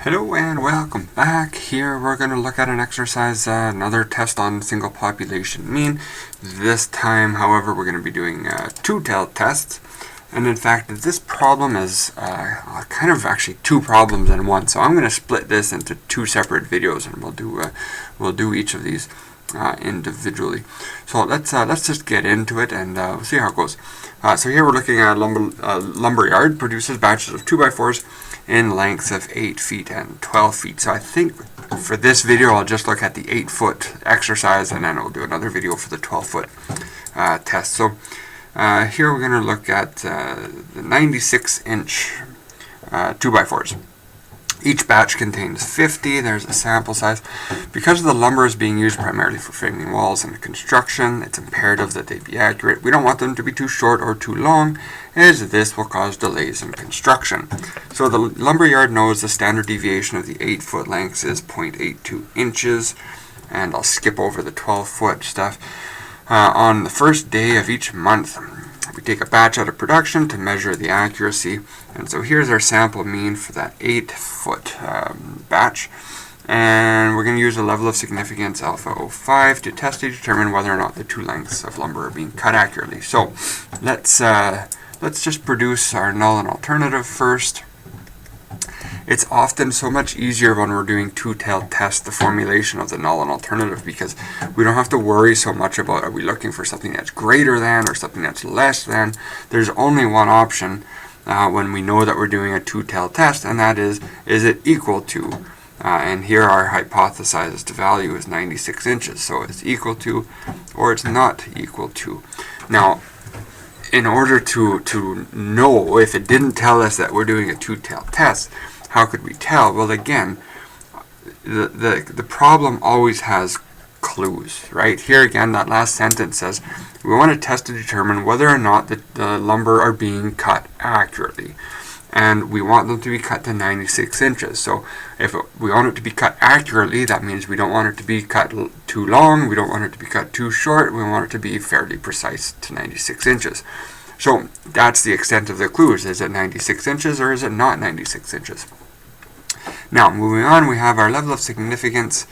Hello and welcome back. Here we're going to look at an exercise, another test on single population mean. This time, however, we're going to be doing two-tailed tests. And in fact, this problem is kind of actually two problems in one. So I'm going to split this into two separate videos, and we'll do each of these individually. So let's just get into it and we'll see how it goes. So here we're looking at lumberyard produces batches of 2x4s in lengths of 8 feet and 12 feet. So I think for this video I'll just look at the 8-foot exercise, and then I'll do another video for the 12-foot test. So here we're going to look at the 96-inch 2x4s. Each batch contains 50. There's a sample size. Because the lumber is being used primarily for framing walls and construction, it's imperative that they be accurate. We don't want them to be too short or too long, as this will cause delays in construction. So the lumberyard knows the standard deviation of the 8-foot lengths is 0.82 inches, and I'll skip over the 12-foot stuff. On the first day of each month, we take a batch out of production to measure the accuracy, and so here's our sample mean for that 8-foot batch, and we're going to use a level of significance alpha 05 to test to determine whether or not the two lengths of lumber are being cut accurately. So let's just produce our null and alternative first. It's often so much easier when we're doing two-tailed tests, the formulation of the null and alternative, because we don't have to worry so much about are we looking for something that's greater than or something that's less than. There's only one option when we know that we're doing a two-tailed test, and that is it equal to, and here our hypothesized value is 96 inches, so it's equal to or it's not equal to. Now, in order to know if it didn't tell us that we're doing a two-tailed test, how could we tell? Well, again, the problem always has clues, right? Here again, that last sentence says we want to test to determine whether or not the lumber are being cut accurately. And we want them to be cut to 96 inches. So if we want it to be cut accurately, that means we don't want it to be cut too long, we don't want it to be cut too short, we want it to be fairly precise to 96 inches. So that's the extent of the clues. Is it 96 inches or is it not 96 inches? Now, moving on, we have our level of significance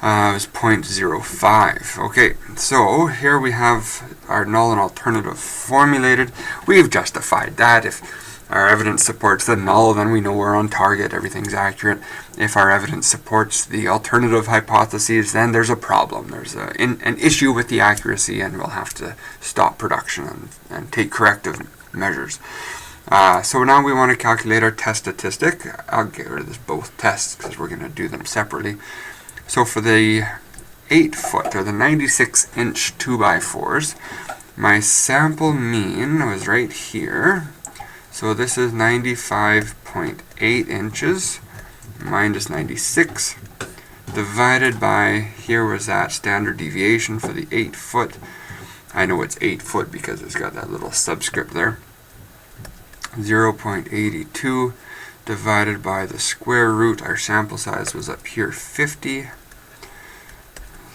is 0.05. Okay, so here we have our null and alternative formulated. We've justified that. If our evidence supports the null, then we know we're on target, everything's accurate. If our evidence supports the alternative hypotheses, then there's a problem. There's an issue with the accuracy, and we'll have to stop production and take corrective measures. So now we want to calculate our test statistic. I'll get rid of this both tests because we're going to do them separately. So for the 8-foot or the 96-inch 2x4s, my sample mean was right here. So this is 95.8 inches minus 96 divided by, here was that standard deviation for the 8-foot. I know it's 8 foot because it's got that little subscript there. 0.82 divided by the square root. Our sample size was up here 50.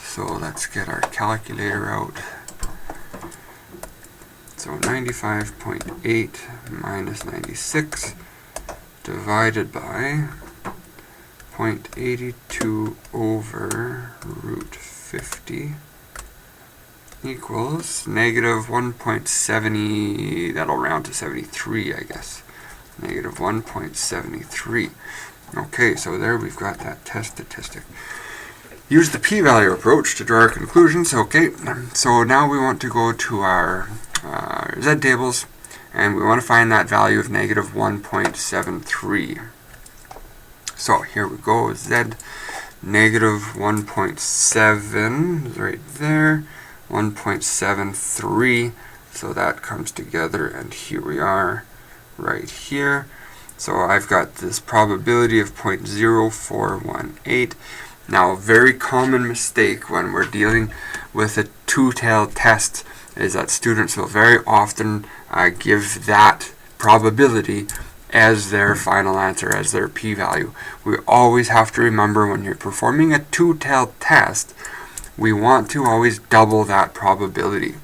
So let's get our calculator out. So 95.8 minus 96 divided by 0.82 over root 50 equals negative 1.70, that'll round to 73, I guess. Negative 1.73. Okay, so there we've got that test statistic. Use the p-value approach to draw our conclusions. Okay, so now we want to go to our Z tables, and we want to find that value of negative 1.73. So here we go, Z negative 1.7 is right there, 1.73, so that comes together, and here we are right here. So I've got this probability of 0.0418. Now, a very common mistake when we're dealing with a two-tailed test is that students will very often give that probability as their final answer, as their p-value. We always have to remember when you're performing a two-tailed test, we want to always double that probability.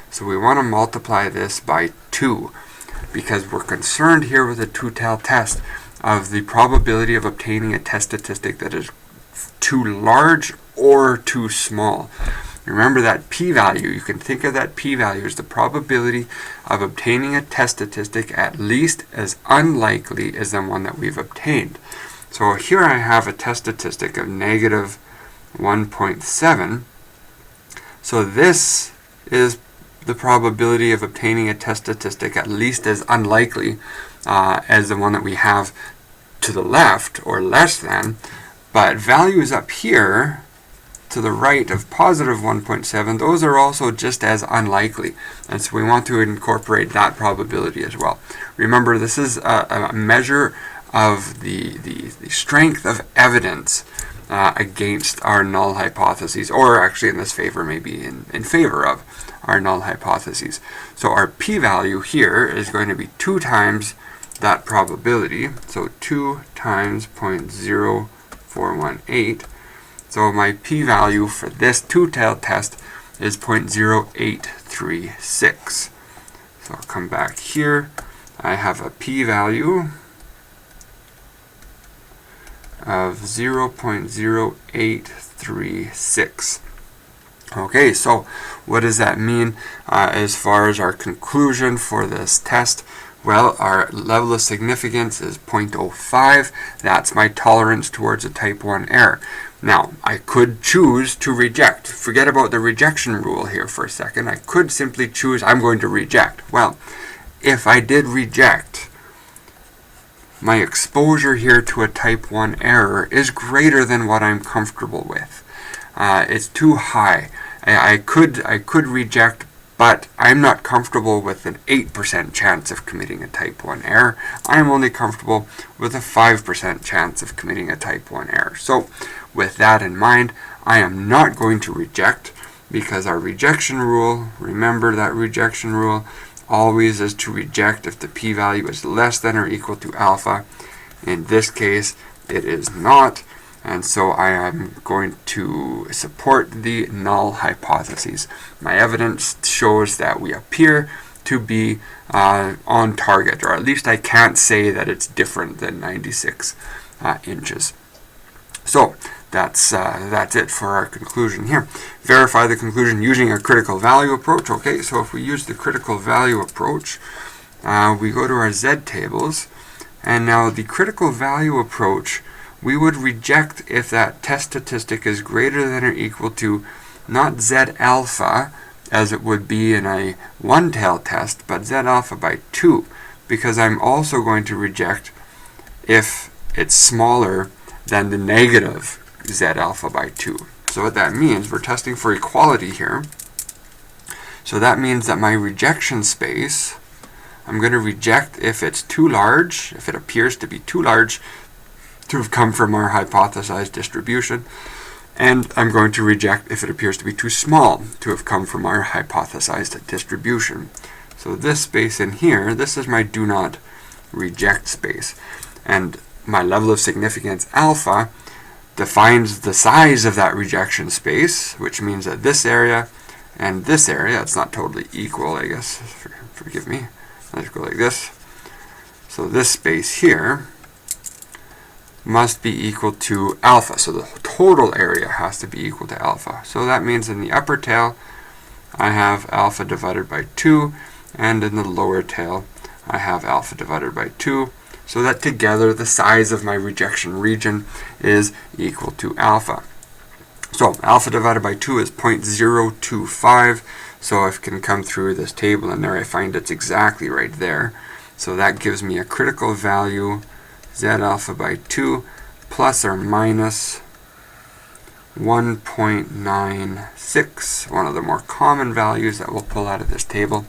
So we want to multiply this by 2 because we're concerned here with a two-tailed test of the probability of obtaining a test statistic that is too large or too small. Remember that p-value. You can think of that p-value as the probability of obtaining a test statistic at least as unlikely as the one that we've obtained. So here I have a test statistic of negative 1.7. So this is the probability of obtaining a test statistic at least as unlikely as the one that we have to the left, or less than. But values up here to the right of positive 1.7, those are also just as unlikely. And so we want to incorporate that probability as well. Remember, this is a measure of the strength of evidence against our null hypotheses, or actually in this favor, maybe in favor of our null hypotheses. So our p-value here is going to be 2 times that probability, so 2 times 0.0418. So my p-value for this two-tailed test is 0.0836. So I'll come back here. I have a p-value of 0.0836. Okay, so what does that mean as far as our conclusion for this test? Well, our level of significance is 0.05. That's my tolerance towards a type 1 error. Now, I could choose to reject. Forget about the rejection rule here for a second. I could simply choose, I'm going to reject. Well, if I did reject, my exposure here to a type 1 error is greater than what I'm comfortable with. It's too high. I could reject, but I'm not comfortable with an 8% chance of committing a type 1 error. I'm only comfortable with a 5% chance of committing a type 1 error. So with that in mind, I am not going to reject, because our rejection rule, remember that rejection rule, always is to reject if the p-value is less than or equal to alpha. In this case, it is not. And so I am going to support the null hypotheses. My evidence shows that we appear to be on target, or at least I can't say that it's different than 96 inches. So that's it for our conclusion here. Verify the conclusion using a critical value approach. Okay, so if we use the critical value approach, we go to our Z tables, and now the critical value approach, we would reject if that test statistic is greater than or equal to not Z alpha, as it would be in a one-tailed test, but Z alpha by 2, because I'm also going to reject if it's smaller than the negative Z alpha by 2. So what that means, we're testing for equality here. So that means that my rejection space, I'm going to reject if it's too large, if it appears to be too large to have come from our hypothesized distribution, and I'm going to reject if it appears to be too small to have come from our hypothesized distribution. So this space in here, this is my do not reject space. And my level of significance alpha defines the size of that rejection space, which means that this area and this area, it's not totally equal, I guess, forgive me. Let's go like this. So this space here must be equal to alpha. So the total area has to be equal to alpha. So that means in the upper tail, I have alpha divided by 2, and in the lower tail, I have alpha divided by 2, so that together the size of my rejection region is equal to alpha. So alpha divided by 2 is 0.025, so if I can come through this table, and there I find it's exactly right there. So that gives me a critical value Z alpha by 2 plus or minus 1.96, one of the more common values that we'll pull out of this table.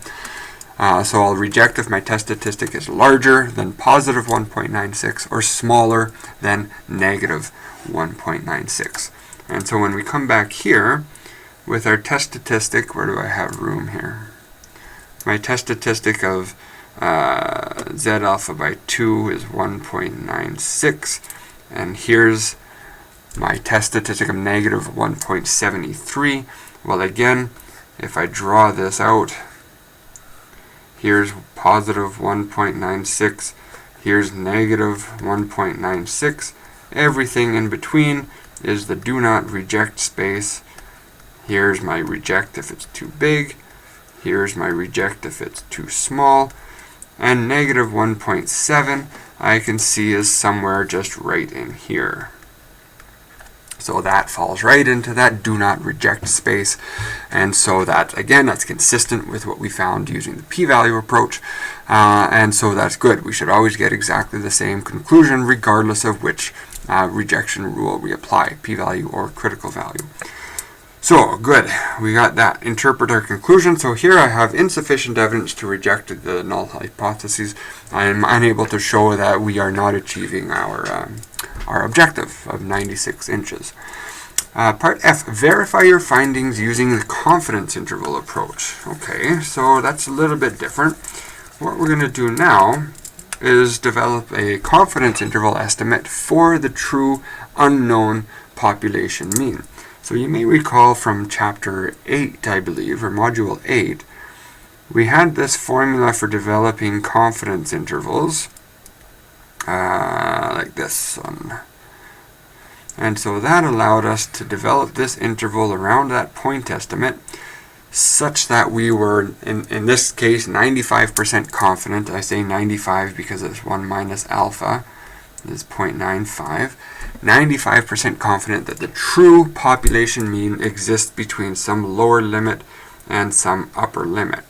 So I'll reject if my test statistic is larger than positive 1.96 or smaller than negative 1.96. And so when we come back here with our test statistic, where do I have room here? My test statistic of Z alpha by 2 is 1.96, and here's my test statistic of negative 1.73. Well, again, if I draw this out, here's positive 1.96, Here's negative 1.96. Everything in between is the do not reject space. Here's my reject if it's too big. Here's my reject if it's too small. And negative 1.7 I can see is somewhere just right in here. So that falls right into that do not reject space. And so that, again, that's consistent with what we found using the p-value approach. And so that's good. We should always get exactly the same conclusion regardless of which rejection rule we apply, p-value or critical value. So, good. We got that. Interpret our conclusion. So here I have insufficient evidence to reject the null hypotheses. I am unable to show that we are not achieving our objective of 96 inches. Part F, verify your findings using the confidence interval approach. Okay, so that's a little bit different. What we're going to do now is develop a confidence interval estimate for the true unknown population mean. So you may recall from chapter 8, I believe, or module 8, we had this formula for developing confidence intervals, like this one. And so that allowed us to develop this interval around that point estimate such that we were, in this case, 95% confident. I say 95 because it's 1 minus alpha is 0.95. 95% confident that the true population mean exists between some lower limit and some upper limit.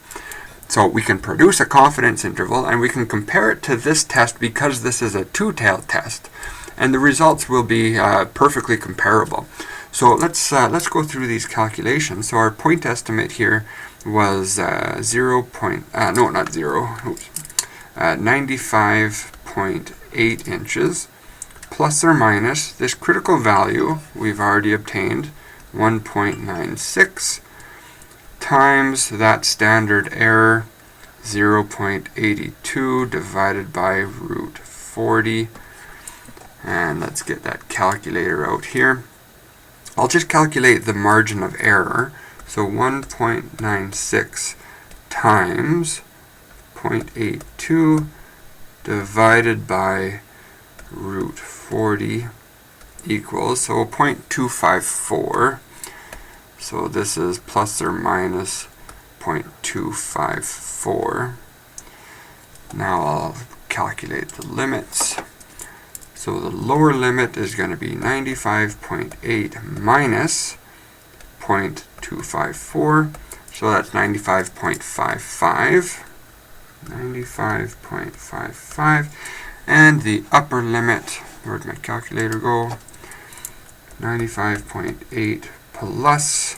So we can produce a confidence interval and we can compare it to this test because this is a two-tailed test, and the results will be perfectly comparable. So let's go through these calculations. So our point estimate here was 95.8 inches. Plus or minus this critical value we've already obtained, 1.96, times that standard error, 0.82 divided by root 40. And let's get that calculator out here. I'll just calculate the margin of error. So 1.96 times 0.82 divided by root 40 equals, so 0.254. So this is plus or minus 0.254. Now I'll calculate the limits. So the lower limit is going to be 95.8 minus 0.254. So that's 95.55. 95.55. And the upper limit, where'd my calculator go? 95.8 plus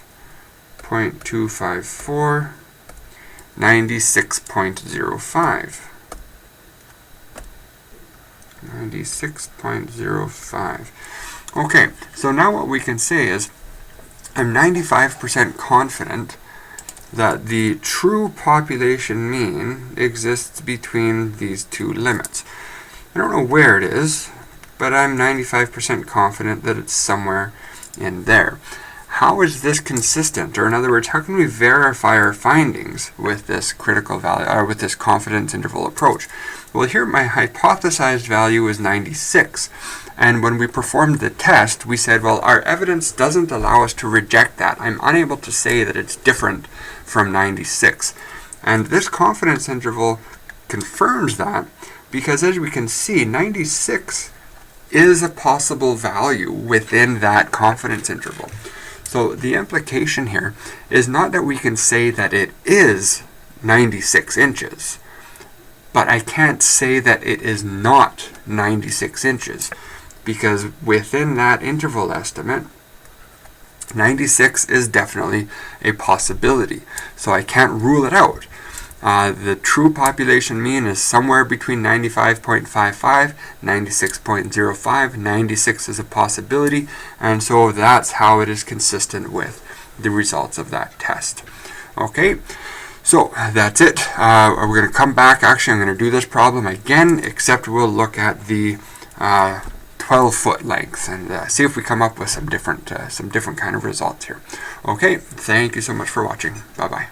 0.254, 96.05. 96.05. Okay, so now what we can say is I'm 95% confident that the true population mean exists between these two limits. I don't know where it is, but I'm 95% confident that it's somewhere in there. How is this consistent? Or in other words, how can we verify our findings with this critical value, or with this confidence interval approach? Well, here my hypothesized value is 96. And when we performed the test, we said, well, our evidence doesn't allow us to reject that. I'm unable to say that it's different from 96. And this confidence interval confirms that, because as we can see, 96 is a possible value within that confidence interval. So the implication here is not that we can say that it is 96 inches, but I can't say that it is not 96 inches, because within that interval estimate, 96 is definitely a possibility. So I can't rule it out. The true population mean is somewhere between 95.55, 96.05. 96 is a possibility, and so that's how it is consistent with the results of that test. Okay, so that's it. We're going to come back. Actually, I'm going to do this problem again, except we'll look at the 12-foot length and see if we come up with some different kind of results here. Okay, thank you so much for watching. Bye-bye.